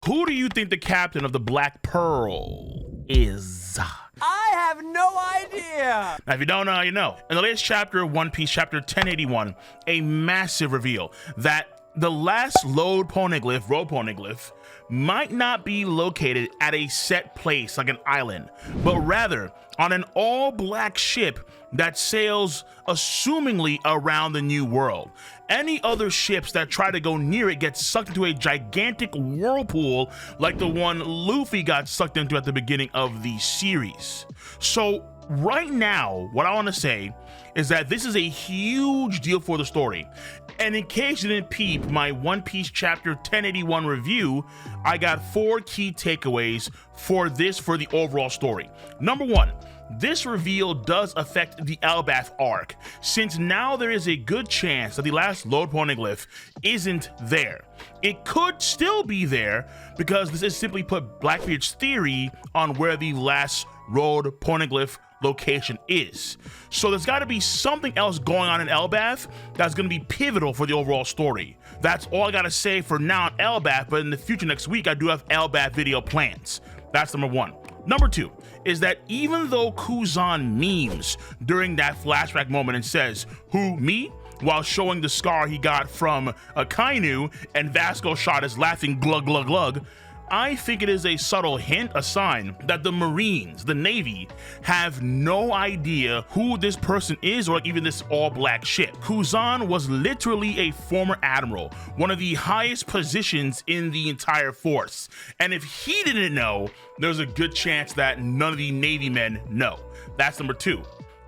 Who do you think the captain of the Black Pearl is? I have no idea. Now, if you don't know, you know. In the latest chapter of One Piece, chapter 1081, a massive reveal that the last road poneglyph, might not be located at a set place like an island, but rather on an all-black ship that sails assumingly around the New World. Any other ships that try to go near it get sucked into a gigantic whirlpool like the one Luffy got sucked into at the beginning of the series. So right now, what I want to say is that this is a huge deal for the story. And in case you didn't peep my One Piece chapter 1081 review, I got 4 key takeaways for the overall story. Number 1, this reveal does affect the Elbaf arc, since now there is a good chance that the last Lord Poneglyph isn't there. It could still be there because this is simply put Blackbeard's theory on where the last Road Poneglyph location is. So there's got to be something else going on in Elbaf that's going to be pivotal for the overall story. That's all I got to say for now on Elbaf, but in the future next week I do have Elbaf video plans. That's number 1. Number 2 is that even though Kuzan memes during that flashback moment and says, "Who, me?" while showing the scar he got from Akainu, and Vasco shot is laughing glug glug glug, I think it is a subtle hint, a sign that the Marines, the Navy, have no idea who this person is or even this all-black ship. Kuzan was literally a former admiral, one of the highest positions in the entire force. And if he didn't know, there's a good chance that none of the Navy men know. That's number 2.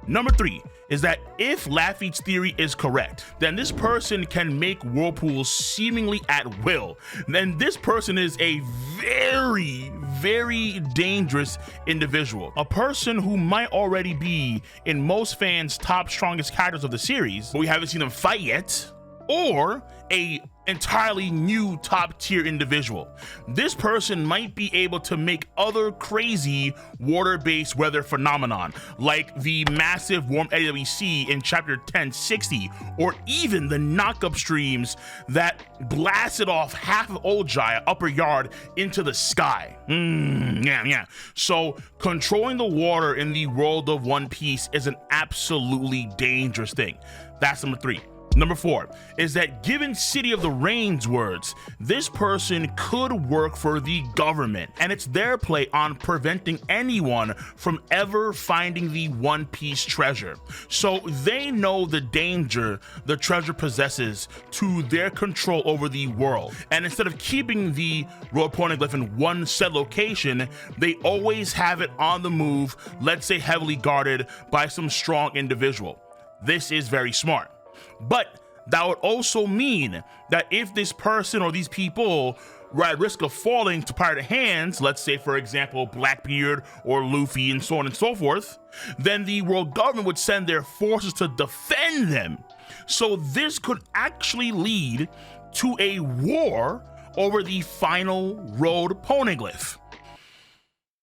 Number 3 is that if Laffy's theory is correct, then this person can make whirlpools seemingly at will. Then this person is a very, very dangerous individual. A person who might already be in most fans' top strongest characters of the series, but we haven't seen them fight yet, or a entirely new top tier individual. This person might be able to make other crazy water-based weather phenomenon like the massive warm eddy that we see in chapter 1060, or even the knock-up streams that blasted off half of Old Jaya upper yard into the sky. Yeah. So controlling the water in the world of One Piece is an absolutely dangerous thing. That's number 3. Number 4 is that, given City of the Rain's words, this person could work for the government, and it's their play on preventing anyone from ever finding the One Piece treasure. So they know the danger the treasure possesses to their control over the world, and instead of keeping the Road Poneglyph in one set location, they always have it on the move, let's say heavily guarded by some strong individual. This is very smart. But that would also mean that if this person or these people were at risk of falling to pirate hands, let's say for example Blackbeard or Luffy and so on and so forth, then the world government would send their forces to defend them. So this could actually lead to a war over the final Road Poneglyph.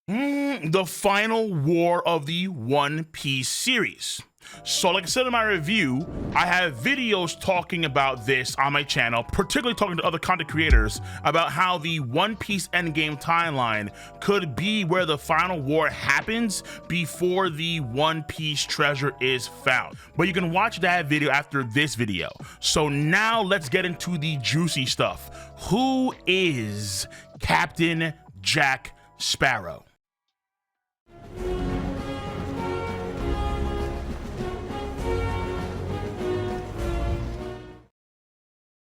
The final war of the One Piece series. So like I said in my review, I have videos talking about this on my channel, particularly talking to other content creators about how the One Piece endgame timeline could be where the final war happens before the One Piece treasure is found. But you can watch that video after this video. So now let's get into the juicy stuff. Who is Captain Jack Sparrow?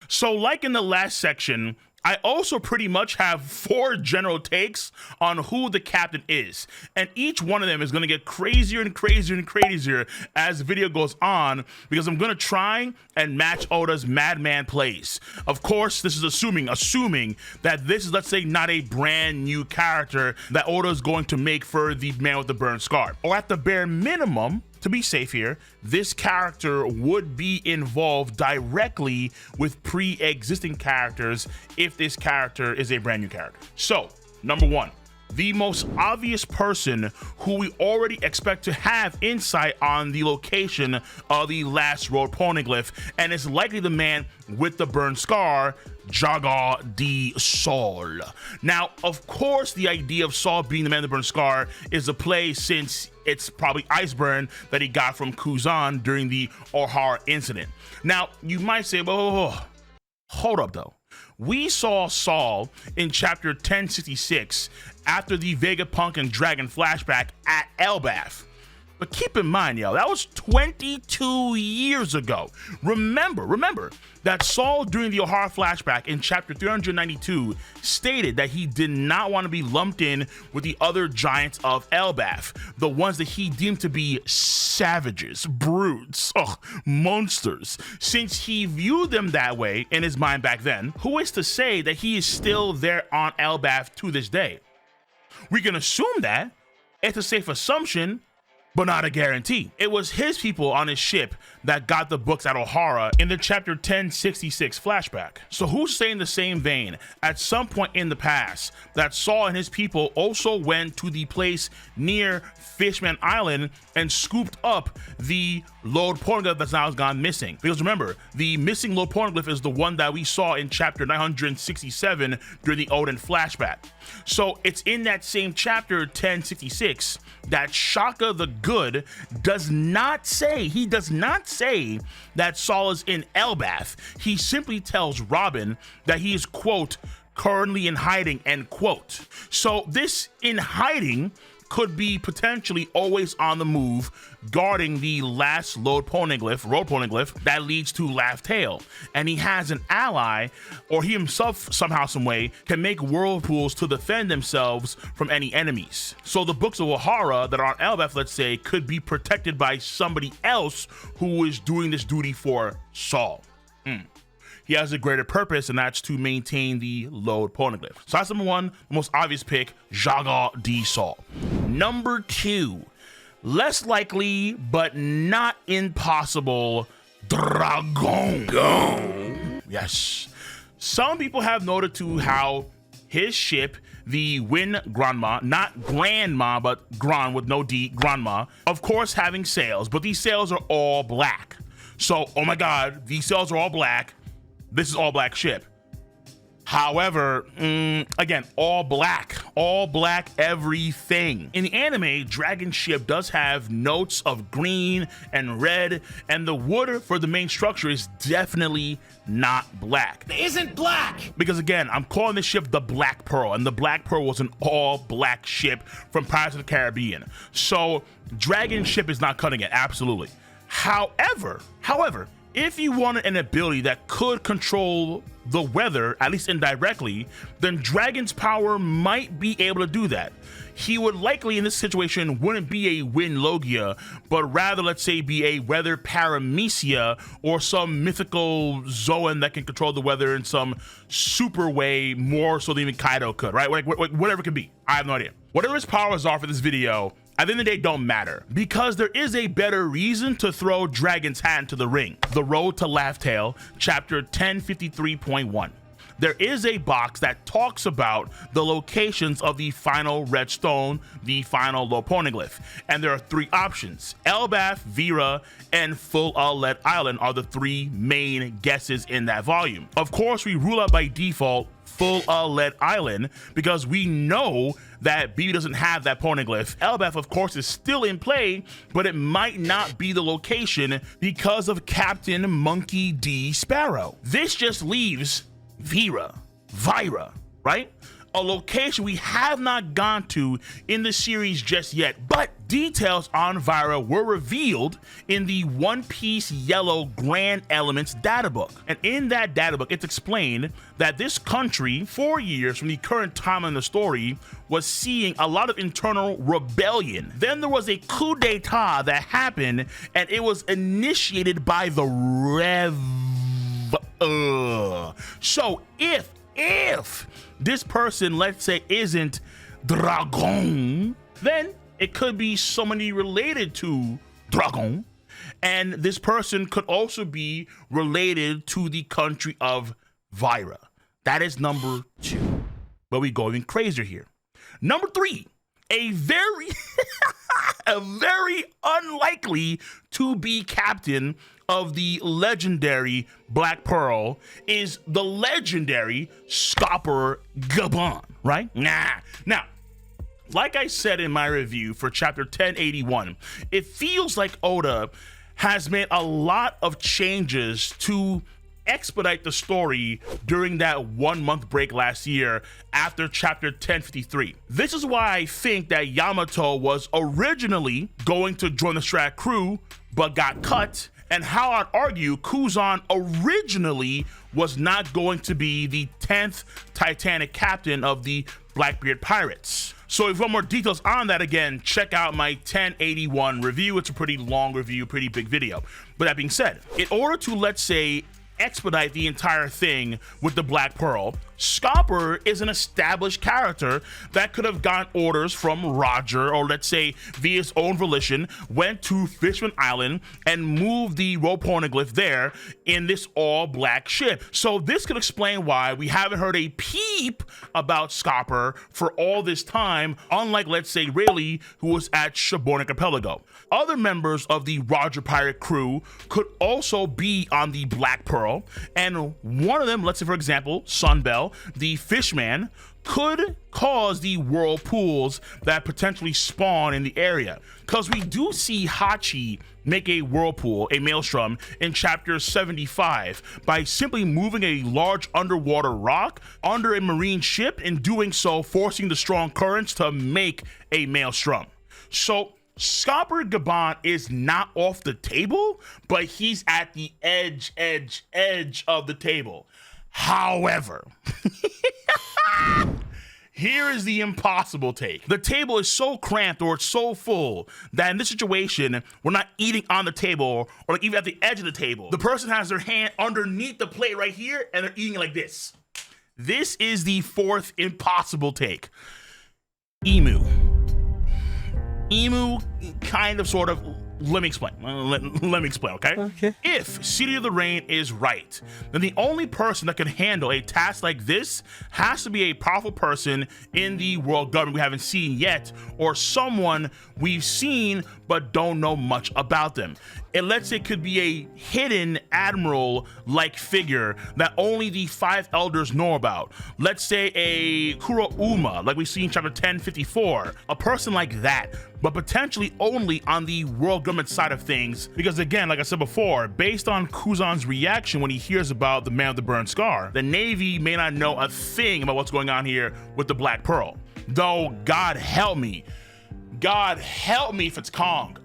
So like in the last section, I also pretty much have 4 general takes on who the captain is, and each one of them is going to get crazier and crazier and crazier as the video goes on, because I'm going to try and match Oda's Madman plays. Of course, this is assuming that this is, let's say, not a brand new character that Oda is going to make for the man with the burned scar, or at the bare minimum, to be safe here, this character would be involved directly with pre-existing characters if this character is a brand new character. So, number 1, the most obvious person who we already expect to have insight on the location of the last road poneglyph, and is likely the man with the burn scar, Jaga di Sol. Now, of course, the idea of Sol being the man with the burn scar is a play, since it's probably Iceburn that he got from Kuzan during the Ohara incident. Now, you might say, oh, hold up though. We saw Sol in chapter 1066 after the Vegapunk and Dragon flashback at Elbaf. But keep in mind, yo, that was 22 years ago. Remember that Sol, during the Ohara flashback in chapter 392, stated that he did not want to be lumped in with the other giants of Elbaf, the ones that he deemed to be savages, brutes, monsters. Since he viewed them that way in his mind back then, who is to say that he is still there on Elbaf to this day? We can assume that. It's a safe assumption, but not a guarantee. It was his people on his ship that got the books at Ohara in the chapter 1066 flashback. So who's saying the same vein, at some point in the past, that Sol and his people also went to the place near Fishman Island and scooped up the Lord Poneglyph that's now gone missing? Because remember, the missing Lord Poneglyph is the one that we saw in chapter 967 during the Odin flashback. So it's in that same chapter 1066 that Shaka the Good does not say that Sol is in Elbaf. He simply tells Robin that he is, quote, currently in hiding, end quote. So this in hiding could be potentially always on the move, guarding the last road poneglyph that leads to Laugh Tale. And he has an ally, or he himself somehow, some way, can make whirlpools to defend themselves from any enemies. So the books of Ohara that are on Elbaf, let's say, could be protected by somebody else who is doing this duty for Sol. He has a greater purpose, and that's to maintain the Lord Poneglyph. So that's number one, the most obvious pick, Jaga di Sol. Number two, less likely but not impossible, Dragon. Yes. Some people have noted too how his ship, the Wind Granma, not Grandma, but Gran with no D, Granma, of course having sails, but these sails are all black. So, oh my God, these sails are all black. This is all black ship. However, again, all black everything. In the anime, Dragon Ship does have notes of green and red, and the wood for the main structure is definitely not black. It isn't black! Because again, I'm calling this ship the Black Pearl, and the Black Pearl was an all black ship from Pirates of the Caribbean. So Dragon Ship is not cutting it, absolutely. However, if you wanted an ability that could control the weather, at least indirectly, then Dragon's power might be able to do that. He would likely, in this situation, wouldn't be a Wind Logia, but rather, let's say, be a Weather Paramecia, or some mythical Zoan that can control the weather in some super way, more so than even Kaido could, right? Like, whatever it could be. I have no idea. Whatever his powers are for this video, at the end of the day, don't matter, because there is a better reason to throw Dragon's hat into the ring. The Road to Laugh Tale, chapter 1053.1. There is a box that talks about the locations of the final red stone, the final low poneglyph, and there are three options. Elbaf, Vera, and Full Outlet Island are the three main guesses in that volume. Of course, we rule out by default Full Outlet Island because we know that BB doesn't have that poneglyph. Elbaf, of course, is still in play, but it might not be the location because of Captain Monkey D. Sparrow. This just leaves Vira, right? A location we have not gone to in the series just yet, but details on Vira were revealed in the One Piece Yellow Grand Elements databook. And in that databook, it's explained that this country, 4 years from the current time in the story, was seeing a lot of internal rebellion. Then there was a coup d'etat that happened, and it was initiated by the So if this person, let's say, isn't Dragon, then it could be somebody related to Dragon, and this person could also be related to the country of Vira. That is number two. But we go even crazier here. Number 3, a very, a very unlikely to be captain of the legendary Black Pearl is the legendary Scopper Gaban, right? Now, like I said in my review for chapter 1081, it feels like Oda has made a lot of changes to expedite the story during that 1 month break last year after chapter 1053. This is why I think that Yamato was originally going to join the Strat crew but got cut, and how I'd argue Kuzan originally was not going to be the 10th Titanic captain of the Blackbeard Pirates. So if you want more details on that, again, check out my 1081 review. It's a pretty long review, pretty big video. But that being said, in order to, let's say, expedite the entire thing with the Black Pearl, Scopper is an established character that could have gotten orders from Roger, or let's say via his own volition, went to Fishman Island and moved the rope poneglyph there in this all-black ship. So this could explain why we haven't heard a peep about Scopper for all this time, unlike, let's say, Rayleigh, who was at Shabornik Archipelago. Other members of the Roger Pirate crew could also be on the Black Pearl, and one of them, let's say for example, Sunbell, the Fishman, could cause the whirlpools that potentially spawn in the area. Because we do see Hachi make a whirlpool, a maelstrom, in chapter 75 by simply moving a large underwater rock under a marine ship, and doing so forcing the strong currents to make a maelstrom. So Scopper Gaban is not off the table, but he's at the edge of the table. However, here is the impossible take. The table is so cramped, or it's so full, that in this situation, we're not eating on the table or like even at the edge of the table. The person has their hand underneath the plate right here and they're eating like this. This is the 4th impossible take. Emu kind of, sort of, let me explain. Let me explain, okay? If City of the Rain is right, then the only person that can handle a task like this has to be a powerful person in the world government we haven't seen yet, or someone we've seen but don't know much about them. And let's say it could be a hidden admiral-like figure that only the 5 elders know about. Let's say a Kurouma, like we see in chapter 1054. A person like that, but potentially only on the world government side of things. Because again, like I said before, based on Kuzan's reaction when he hears about the Man with the Burned Scar, the Navy may not know a thing about what's going on here with the Black Pearl. Though, God help me if it's Kong.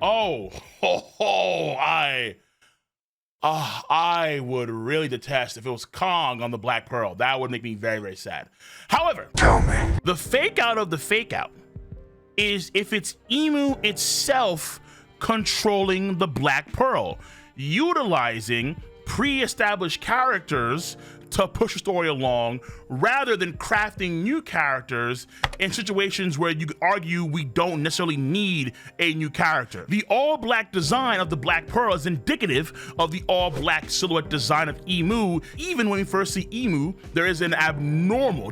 I would really detest if it was Kong on the Black Pearl. That would make me very, very sad. However, tell me, the fake out of the fake out is if it's Emu itself controlling the Black Pearl, utilizing pre-established characters to push the story along, rather than crafting new characters in situations where you could argue we don't necessarily need a new character. The all-black design of the Black Pearl is indicative of the all-black silhouette design of Emu. Even when we first see Emu, there is an abnormal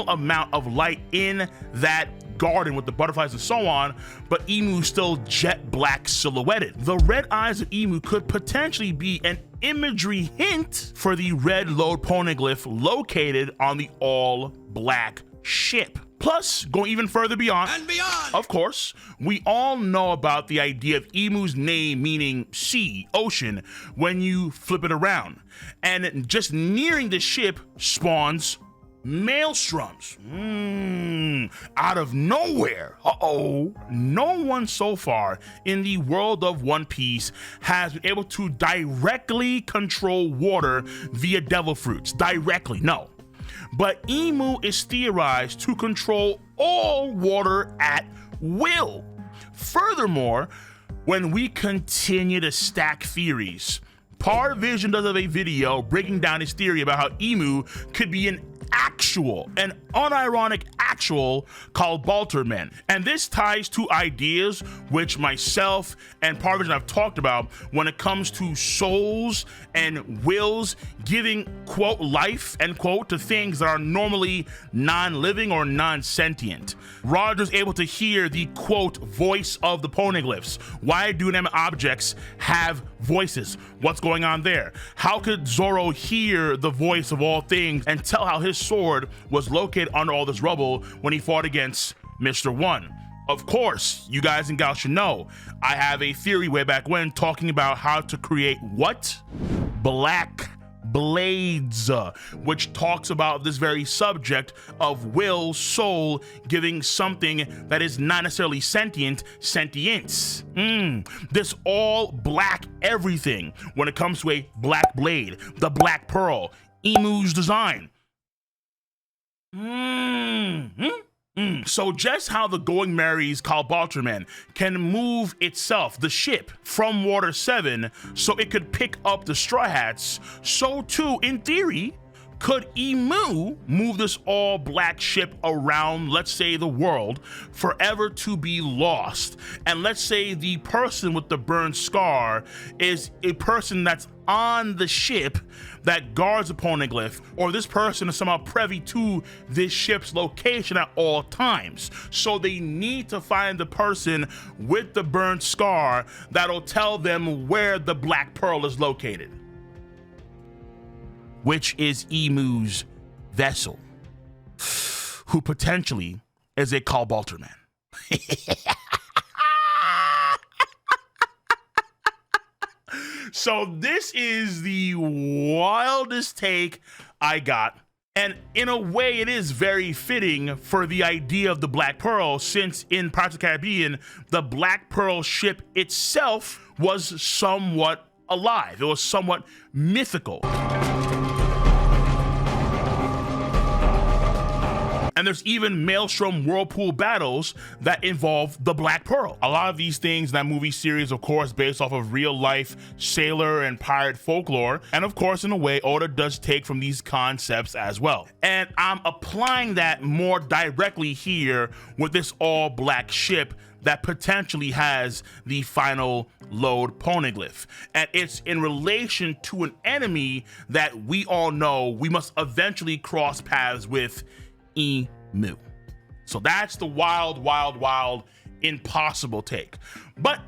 amount of light in that garden with the butterflies and so on, but Emu still jet black silhouetted. The red eyes of Emu could potentially be an imagery hint for the red lode poneglyph located on the all black ship. Plus, going even further beyond, of course, we all know about the idea of Emu's name meaning sea, ocean, when you flip it around. And just nearing the ship spawns maelstroms. Out of nowhere. No one so far in the world of One Piece has been able to directly control water via devil fruits. Directly, no. But Emu is theorized to control all water at will. Furthermore, when we continue to stack theories, Parvision does have a video breaking down his theory about how Emu could be an actual, an unironic actual called Balterman. And this ties to ideas which myself and Parvin have talked about when it comes to souls and wills giving, quote, life, end quote, to things that are normally non-living or non-sentient. Roger's able to hear the, quote, voice of the poneglyphs. Why do inanimate objects have voices? What's going on there? How could Zoro hear the voice of all things and tell how his sword was located under all this rubble when he fought against Mr. One? Of course, you guys and gals should know, I have a theory way back when talking about how to create what? Black blades, which talks about this very subject of will, soul, giving something that is not necessarily sentient, sentience. This all black everything when it comes to a black blade, the black pearl, Emu's design. So just how the Going Merry's called Balterman can move itself, the ship, from Water 7 so it could pick up the Straw Hats, so too, in theory, could Emu move this all black ship around, let's say, the world, forever to be lost. And let's say the person with the burned scar is a person that's on the ship that guards a poneglyph, or this person is somehow privy to this ship's location at all times. So they need to find the person with the burned scar that'll tell them where the Black Pearl is located, which is Emu's vessel, who potentially is a Balterman. So this is the wildest take I got. And in a way, it is very fitting for the idea of the Black Pearl, since in Pirates of the Caribbean, the Black Pearl ship itself was somewhat alive. It was somewhat mythical. And there's even Maelstrom Whirlpool battles that involve the Black Pearl. A lot of these things in that movie series, of course, based off of real life sailor and pirate folklore. And of course, in a way, Oda does take from these concepts as well. And I'm applying that more directly here with this all black ship that potentially has the final load poneglyph. And it's in relation to an enemy that we all know we must eventually cross paths with, Emu. So that's the wild, wild, wild, impossible take. But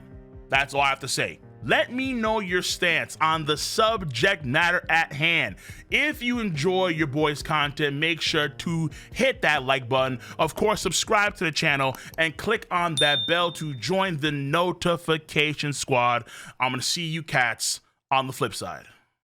that's all I have to say. Let me know your stance on the subject matter at hand. If you enjoy your boys' content, make sure to hit that like button. Of course, subscribe to the channel and click on that bell to join the notification squad. I'm gonna see you cats on the flip side.